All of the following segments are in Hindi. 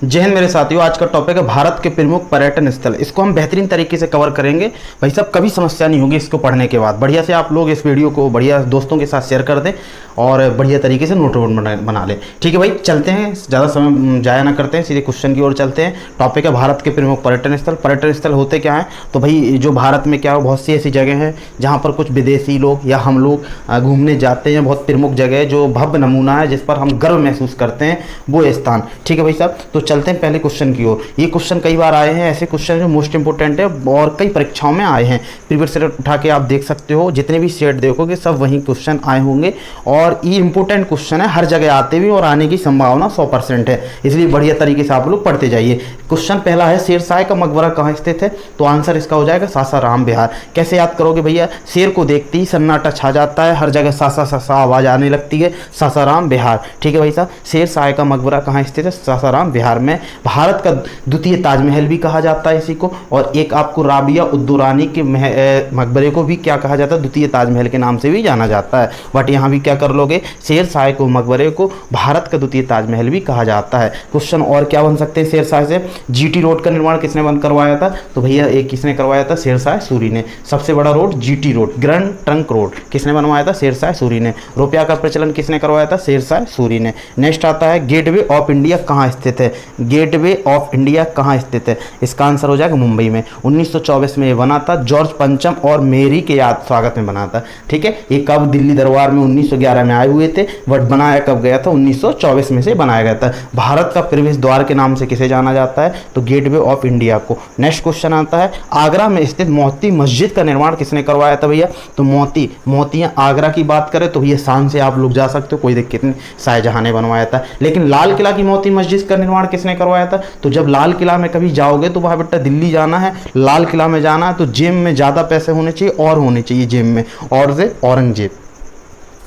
जय हिंद मेरे साथियों। आज का टॉपिक है भारत के प्रमुख पर्यटन स्थल। इसको हम बेहतरीन तरीके से कवर करेंगे भाई साहब, कभी समस्या नहीं होगी इसको पढ़ने के बाद। बढ़िया से आप लोग इस वीडियो को बढ़िया दोस्तों के साथ शेयर कर दें और बढ़िया तरीके से नोट बना लें। ठीक है भाई, चलते हैं, ज़्यादा समय जाया ना करते हैं, सीधे क्वेश्चन की ओर चलते हैं। टॉपिक है भारत के प्रमुख पर्यटन स्थल। पर्यटन स्थल होते क्या हैं? तो भाई जो भारत में क्या है, बहुत सी ऐसी जगह हैं जहाँ पर कुछ विदेशी लोग या हम लोग घूमने जाते हैं। बहुत प्रमुख जगह है जो भव्य नमूना है, जिस पर हम गर्व महसूस करते हैं, वो स्थान। ठीक है भाई साहब, तो चलते हैं पहले क्वेश्चन की ओर। ये क्वेश्चन कई बार आए हैं, ऐसे क्वेश्चन जो मोस्ट इंपोर्टेंट है और कई परीक्षाओं में आए हैं। प्रीवियस सेट उठा के आप देख सकते हो, जितने भी सेट देखोगे सब वही क्वेश्चन आए होंगे और ये इंपॉर्टेंट क्वेश्चन है, हर जगह आते भी और आने की संभावना 100% है, इसलिए बढ़िया तरीके से आप लोग पढ़ते जाइए। क्वेश्चन पहला है, शेरशाह का मकबरा कहाँ स्थित है? तो आंसर इसका हो जाएगा सासाराम बिहार। कैसे याद करोगे भैया? शेर को देखते ही सन्नाटा छा जाता है, हर जगह सासा सासा आवाज आने लगती है, सासाराम बिहार। ठीक है भाई साहब, शेरशाह का मकबरा कहाँ स्थित है? सासाराम बिहार में। भारत का द्वितीय ताजमहल भी कहा जाता है इसी को, और एक आपको राबिया उद्दुरानी के मकबरे को भी क्या कहा जाता है? द्वितीय ताजमहल के नाम से भी जाना जाता है। बट यहाँ भी क्या कर लोगे, शेरशाह को मकबरे को भारत का द्वितीय ताजमहल भी कहा जाता है। क्वेश्चन और क्या बन सकते हैं शेरशाह से? जीटी रोड का निर्माण किसने बंद करवाया था? तो भैया एक किसने करवाया था? शेरशाह सूरी ने। सबसे बड़ा road GT road, grand trunk road, किसने बनवाया था? शेरशाह सूरी ने। रुपया का प्रचलन किसने करवाया था? शेरशाह सूरी ने। नेक्स्ट आता है, गेटवे ऑफ इंडिया कहाँ स्थित है? गेटवे ऑफ इंडिया कहाँ स्थित है? इसका आंसर हो जाएगा मुंबई में। 1924 में ये बना था, जॉर्ज पंचम और मेरी के याद स्वागत में बना था। ठीक है, ये कब दिल्ली दरबार में 1911 में आए हुए थे, बट बनाया कब गया था? 1924 में से बनाया गया था। भारत का प्रवेश द्वार के नाम से किसे जाना जाता है? तो गेटवे ऑफ इंडिया को। नेक्स्ट क्वेश्चन आता है, आगरा में स्थित मोती मस्जिद का निर्माण किसने करवाया था भैया? तो मोतियां आगरा की बात करें तो भैया शान से आप लोग जा सकते हो, कोई दिक्कत नहीं, शाहजहां ने बनवाया था। लेकिन लाल किला की मोती मस्जिद का निर्माण किसने करवाया था? तो जब लाल किला में कभी जाओगे तो वहाँ बेटा दिल्ली जाना है, लाल किला में जाना है, तो जेब में ज़्यादा पैसे होने चाहिए और होने चाहिए जेब में, और से औरंगजेब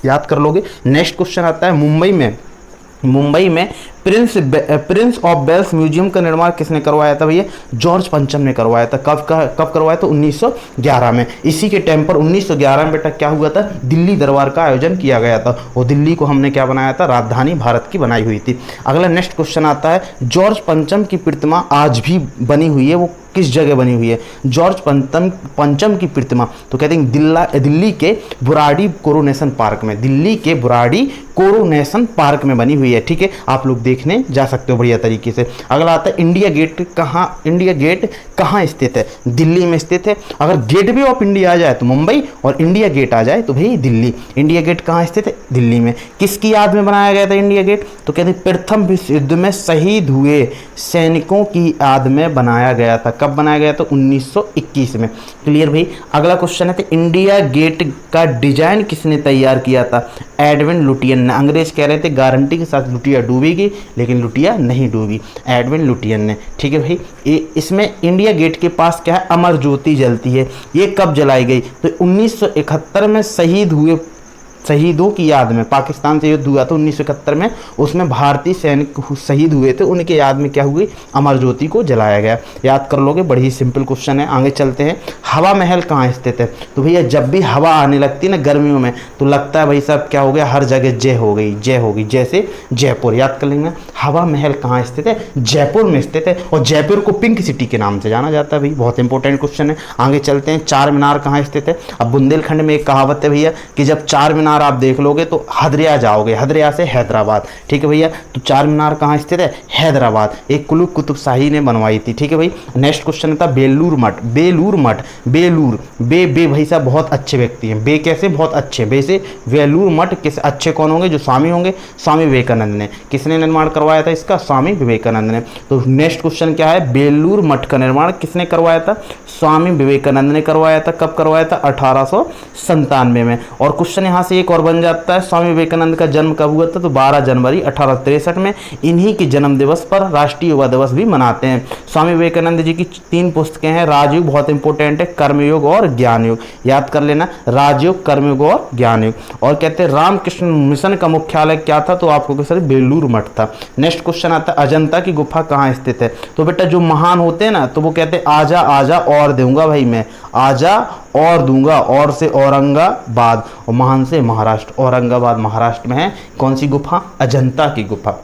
याद कर लोगे। नेक्स्ट क्वेश्चन आता है, मुंबई में प्रिंस ऑफ वेल्स म्यूजियम का निर्माण किसने करवाया था भैया? जॉर्ज पंचम ने करवाया था। कब करवाया था? 1911 में। इसी के टाइम पर 1911 में बेटा क्या हुआ था? दिल्ली दरबार का आयोजन किया गया था और दिल्ली को हमने क्या बनाया था? राजधानी भारत की बनाई हुई थी। अगला नेक्स्ट क्वेश्चन आता है, जॉर्ज पंचम की प्रतिमा आज भी बनी हुई है, वो किस जगह बनी हुई है? जॉर्ज पंचम की प्रतिमा तो कहते हैं दिल्ली के बुराड़ी कोरोनेशन पार्क में, दिल्ली के बुराड़ी कोरोनेशन पार्क में बनी हुई है। ठीक है, आप लोग देखने जा सकते हो बढ़िया तरीके से। अगला आता है, इंडिया गेट कहाँ स्थित है? दिल्ली में स्थित है। अगर गेटवे ऑफ इंडिया आ जाए तो मुंबई, और इंडिया गेट आ जाए तो भाई दिल्ली। इंडिया गेट कहाँ स्थित है? दिल्ली में। किसकी याद में बनाया गया था इंडिया गेट? तो कहते हैं प्रथम विश्व युद्ध में शहीद हुए सैनिकों की याद में बनाया गया था। कब बनाया गया था? 1921 में। क्लियर भाई। अगला क्वेश्चन है, इंडिया गेट का डिजाइन किसने तैयार किया था? एडविन लुटियन ने। अंग्रेज कह रहे थे गारंटी के साथ लुटिया डूबेगी, लेकिन लुटिया नहीं डूबी, एडविन लुटियन ने। ठीक है भाई। इसमें इंडिया गेट के पास क्या है? अमर ज्योति जलती है। ये कब जलाई गई? तो 1971 में शहीदों की याद में, पाकिस्तान से युद्ध हुआ था 1971 में, उसमें भारतीय सैनिक शहीद हुए थे, उनके याद में क्या हुई? अमर ज्योति को जलाया गया। याद कर लोगे, बड़ी ही सिंपल क्वेश्चन है। आगे चलते हैं, हवा महल कहाँ स्थित है? तो भैया जब भी हवा आने लगती है ना गर्मियों में, तो लगता है भाई साहब क्या हो गया? हर जगह जय हो गई, जैसे जयपुर। याद कर लेंगे, हवा महल कहाँ स्थित है? जयपुर में स्थित है, और जयपुर को पिंक सिटी के नाम से जाना जाता है भाई। बहुत इंपॉर्टेंट क्वेश्चन है। आगे चलते हैं, चार मीनार कहाँ स्थित है? अब बुंदेलखंड में एक कहावत है भैया कि जब चार मीनार आप देख लोगे तो हदरिया जाओगे, हदरिया से हैदराबाद। ठीक है भैया, तो चार मीनार कहाँ स्थित है? हैदराबाद। एक कुली कुतुब शाही ने बनवाई थी। ठीक है भाई। नेक्स्ट क्वेश्चन था, बेलूर मठ। बे भाई साहब बहुत अच्छे व्यक्ति हैं। बे कैसे? बहुत अच्छे। बे से बेलूर मठ किस अच्छे कौन होंगे? जो स्वामी होंगे, स्वामी विवेकानंद ने। किसने निर्माण करवाया था इसका? स्वामी विवेकानंद ने। तो नेक्स्ट क्वेश्चन क्या है? बेलूर मठ का निर्माण किसने करवाया था? स्वामी विवेकानंद ने करवाया था। कब करवाया था? 1897 में। और क्वेश्चन यहाँ से एक और बन जाता है, स्वामी विवेकानंद का जन्म कब हुआ था? तो 12 जनवरी 1863 में। इन्हीं के जन्म दिवस पर राष्ट्रीय युवा दिवस भी मनाते हैं। स्वामी विवेकानंद जी की 3 पुस्तकें हैं, राजयोग बहुत इंपॉर्टेंट है, कर्मयोग और ज्ञान योग। याद कर लेना, राजयोग, कर्मयोग और ज्ञान योग। और कहते हैं रामकृष्ण मिशन का मुख्यालय क्या था? तो आपको सर बेलूर मठ था। नेक्स्ट क्वेश्चन आता है, अजंता की गुफा कहाँ स्थित है? तो बेटा जो महान होते हैं ना, तो वो कहते हैं आजा आजा और दूंगा भाई मैं, आजा और दूंगा, और से औरंगाबाद, और महान से महाराष्ट्र। औरंगाबाद महाराष्ट्र में है कौन सी गुफा? अजंता की गुफा।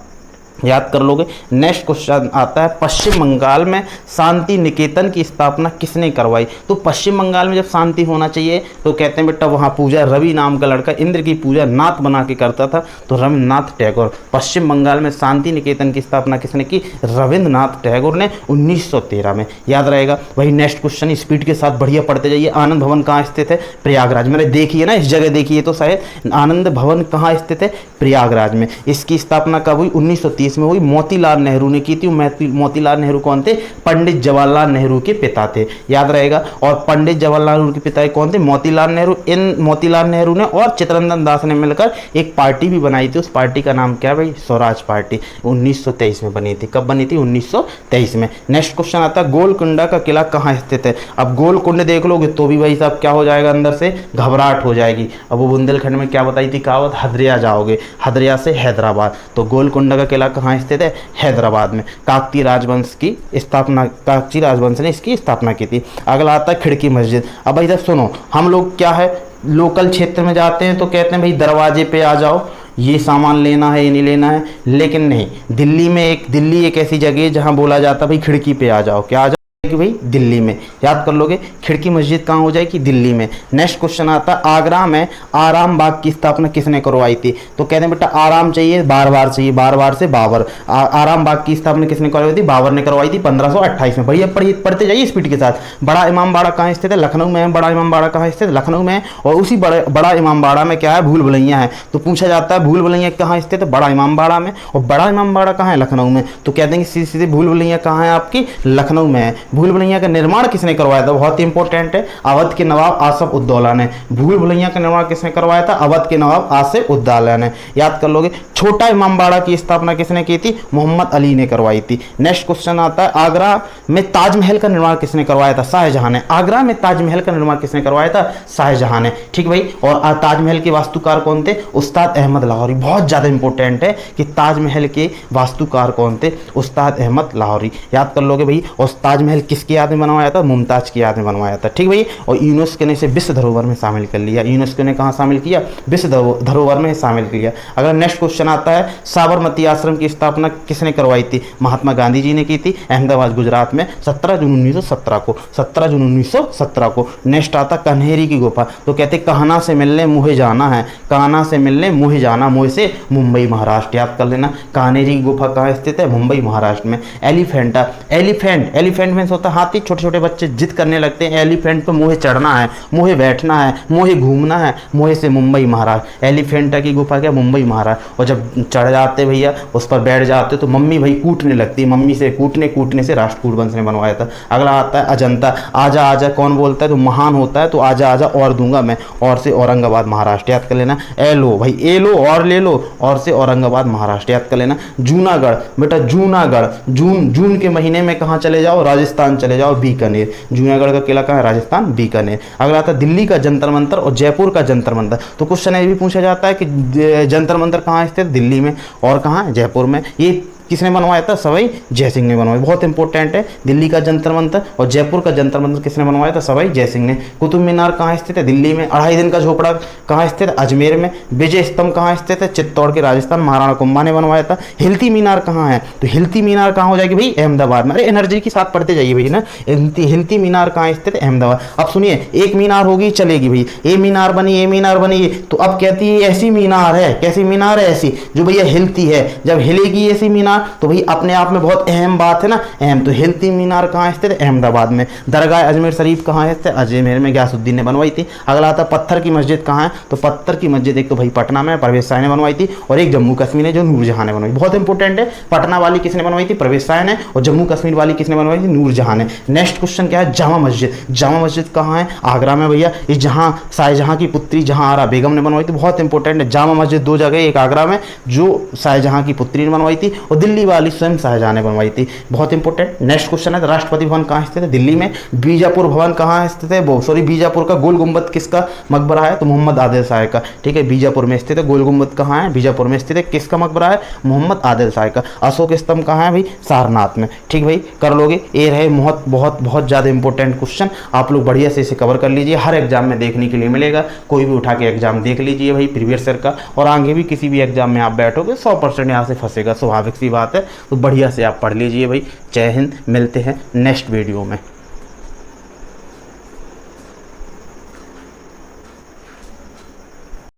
याद कर लोगे। नेक्स्ट क्वेश्चन आता है पश्चिम बंगाल में शांति निकेतन की स्थापना किसने करवाई। तो पश्चिम बंगाल में जब शांति होना चाहिए तो कहते हैं बेटा वहाँ पूजा रवि नाम का लड़का इंद्र की पूजा नाथ बना के करता था, तो रविन्द्रनाथ टैगोर। पश्चिम बंगाल में शांति निकेतन की स्थापना किसने की, रविन्द्रनाथ टैगोर ने 1913 में। याद रहेगा। वही नेक्स्ट क्वेश्चन स्पीड के साथ बढ़िया पढ़ते जाइए। आनंद भवन कहाँ स्थित है, प्रयागराज। मैंने देखी है ना इस जगह देखी है, तो शायद आनंद भवन कहाँ स्थित है, प्रयागराज में। इसकी स्थापना कब हुई, 1930 में हुई। मोतीलाल नेहरू ने की थी। मोतीलाल नेहरू कौन थे, पंडित जवाहरलाल नेहरू के पिता थे। याद रहेगा। और पंडित जवाहरलाल नेहरू के पिता कौन थे, मोतीलाल नेहरू। इन मोतीलाल नेहरू ने और चित्तरंजन दास ने मिलकर एक पार्टी भी बनाई थी। उस पार्टी का नाम क्या भाई, स्वराज पार्टी। 1923 में बनी थी। कब बनी थी, 1923 में। नेक्स्ट क्वेश्चन आता है गोलकुंडा का किला कहाँ स्थित है। अब गोलकुंड देख लोगे तो भी भाई साहब क्या हो जाएगा, अंदर से घबराहट हो जाएगी। अब वो बुंदेलखंड में क्या बताई थी कहावत, हदरिया जाओगे, हदरिया से हैदराबाद। तो गोलकुंडा का किला कहाँ स्थित है, हैदराबाद में। काकतीय राजवंश की स्थापना, काकतीय राजवंश ने इसकी स्थापना की थी। अगला आता है खिड़की मस्जिद। अब भाई साहब सुनो, हम लोग क्या है लोकल क्षेत्र में जाते हैं तो कहते हैं भाई दरवाजे पे आ जाओ, ये सामान लेना है ये नहीं लेना है। लेकिन नहीं, दिल्ली एक ऐसी जगह है जहां बोला जाता है भाई खिड़की पे आ जाओ। क्या आ जाओ कि भाई दिल्ली में। याद कर लोगे। खिड़की मस्जिद कहाँ हो जाएगी, दिल्ली में। नेक्स्ट क्वेश्चन आता है आगरा में आराम बाग की स्थापना किसने करवाई थी। तो कहते हैं बेटा आराम चाहिए, बार बार चाहिए, बार बार से बाबर। आराम बाग की स्थापना किसने करवाई थी, बाबर ने करवाई थी 1528 में। बढ़िया पढ़ते जाइए स्पीड के साथ। बड़ा इमाम बाड़ा कहाँ स्थित है, लखनऊ में है। बड़ा इमाम बाड़ा कहाँ स्थित है, लखनऊ में है। और उसी बड़ा इमाम बाड़ा में क्या है, भूल भुलैया है। तो पूछा जाता है भूल भुलैया कहाँ स्थित है, बड़ा इमाम बाड़ा में। और बड़ा इमाम बाड़ा कहाँ है, लखनऊ में। तो कहते हैं सीधे सीधे भूल भुलैया कहाँ है आपकी, लखनऊ में है। भूल भुलैया का निर्माण किसने करवाया था, बहुत ही इंपॉर्टेंट है, अवध के नवाब आसिफ उद्दौला ने। भूल भुलैया का निर्माण किसने करवाया था, अवध के नवाब आसिफ उद्दौला ने। याद कर लोगे। छोटा इमामबाड़ा की स्थापना किसने की थी, मोहम्मद अली ने करवाई थी। नेक्स्ट क्वेश्चन आता है आगरा में ताजमहल का निर्माण किसने करवाया था, शाहजहां ने। आगरा में ताजमहल का निर्माण किसने करवाया था, शाहजहां ने। ठीक भाई। और ताजमहल के वास्तुकार कौन थे, उस्ताद अहमद लाहौरी। बहुत ज्यादा इंपॉर्टेंट है कि ताजमहल के वास्तुकार कौन थे, उस्ताद अहमद लाहौरी। याद कर लोगे भाई। और ताजमहल किसकी याद में बनवाया था, मुमताज की याद में बनवाया था। ठीक भाई। और यूनेस्को ने इसे विश्व धरोहर में शामिल कर लिया। यूनेस्को ने कहाँ शामिल किया, विश्व धरोहर में शामिल किया। अगर नेक्स्ट क्वेश्चन आता है साबरमती आश्रम की स्थापना किसने करवाई थी, महात्मा गांधी जी ने की थी, अहमदाबाद गुजरात में 17 जून 1917 को। 17 जून 1917 को। नेक्स्ट आता कन्हेरी की गुफा। तो कहते कहना से मिलने मुहे जाना है, कहना से मिलने मुहे जाना, मुहे से मुंबई महाराष्ट्र। याद कर लेना। कन्हेरी की गुफा कहाँ स्थित है, मुंबई महाराष्ट्र में। एलिफेंटा, एलिफेंट मीन्स होता है हाथी। छोटे छोटे बच्चे जिद करने लगते हैं एलिफेंट पे मुहे चढ़ना है, मुहे बैठना है, मुहे घूमना है, मुहे से मुंबई महाराष्ट्र। एलिफेंटा की गुफा क्या, मुंबई महाराष्ट्र। और जब चढ़ जाते भैया उस पर बैठ जाते तो मम्मी भाई कूटने लगती, मम्मी से कूटने से राष्ट्रकूट वंश ने बनवाया था। अगला आता है अजंता। आजा आजा कौन बोलता है, तो महान होता है, तो आजा आजा और दूंगा मैं, और से औरंगाबाद महाराष्ट्र। याद कर लेना। ए लो भाई, ए लो और ले लो, और से औरंगाबाद महाराष्ट्र। याद कर लेना। जूनागढ़ बेटा, जूनागढ़ जून के महीने में कहाँ चले जाओ, राजस्थान चले जाओ, बीकानेर। जूनागढ़ का किला कहाँ है, राजस्थान, बीकानेर। अगला आता है दिल्ली का जंतर मंतर और जयपुर का जंतर मंतर। तो क्वेश्चन ये भी पूछा जाता है कि जंतर मंतर कहाँ स्थित, दिल्ली में, और कहाँ, जयपुर में। ये किसने बनवाया था, सवाई जयसिंह ने बनवाया। बहुत इंपॉर्टेंट है। दिल्ली का जंतर मंतर और जयपुर का जंतर मंतर किसने बनवाया था, सवाई जयसिंह ने। कुतुब मीनार कहाँ स्थित है, दिल्ली में। 2.5 दिन का झोपड़ा कहाँ स्थित है, अजमेर में। विजय स्तंभ कहाँ स्थित है, चित्तौड़ के, राजस्थान, महाराणा कुंभा ने बनवाया था। हिलती मीनार कहाँ है, तो हिलती मीनार कहाँ हो जाएगी भाई, अहमदाबाद में। अरे एनर्जी के साथ पढ़ते जाइए भाई ना। हिलती मीनार कहाँ स्थित है, अहमदाबाद। अब सुनिए, एक मीनार होगी चलेगी भाई, ए मीनार बनी, तो अब कहती है ऐसी मीनार है, कैसी मीनार है, ऐसी जो भैया हिलती है। जब हिलेगी ऐसी मीनार तो भाई अपने आप में बहुत अहम बात है ना, अहम। तो हिलती मीनार कहाँ स्थित है, अहमदाबाद में। दरगाह अजमेर शरीफ कहाँ स्थित है, अजमेर में, गयासुद्दीन ने बनवाई थी। अगला आता पत्थर की मस्जिद कहाँ है, तो पत्थर की मस्जिद एक तो भाई पटना में परवेश शाह ने बनवाई थी, और एक जम्मू कश्मीर में जो नूरजहां ने बनवाई। बहुत इंपॉर्टेंट है। पटना वाली किसने बनवाई थी, परवेश शाह ने, और जम्मू कश्मीर वाली किसने बनवाई थी, नूरजहां ने। नेक्स्ट क्वेश्चन क्या है, जामा मस्जिद। जामा मस्जिद कहाँ है, आगरा में भैया। ये जहाँ शाहजहां की पुत्री जहांआरा बेगम ने बनवाई थी। बहुत इंपॉर्टेंट है। जामा मस्जिद 2 जगह, एक आगरा में जो शाहजहां की पुत्री ने बनवाई थी, और दिल्ली वाली स्वयं शाहजहां ने बनवाई थी। बहुत इंपॉर्टेंट। नेक्स्ट क्वेश्चन है राष्ट्रपति भवन कहाँ स्थित है, दिल्ली में। बीजापुर भवन कहाँ स्थित है, बीजापुर का गोल गुंबद किसका मकबरा है, तो मोहम्मद आदिल शाह का। ठीक है, बीजापुर में स्थित है। गोल गुंबद कहाँ है, बीजापुर में स्थित है। किसका मकबरा है, मोहम्मद आदिल शाह का। अशोक स्तंभ कहाँ है भाई, सारनाथ में। ठीक भाई, कर लोगे। ये रहे बहुत ज्यादा इंपॉर्टेंट क्वेश्चन। आप लोग बढ़िया से इसे कवर कर लीजिए। हर एग्जाम में देखने के लिए मिलेगा। कोई भी उठा के एग्जाम देख लीजिए भाई प्रीवियस ईयर का, और आगे भी किसी भी एग्जाम में आप बैठोगे 100% यहाँ से फंसेगा, स्वाभाविक सी बात। बात है, तो बढ़िया से आप पढ़ लीजिए भाई। जय हिंद, मिलते हैं नेक्स्ट वीडियो में।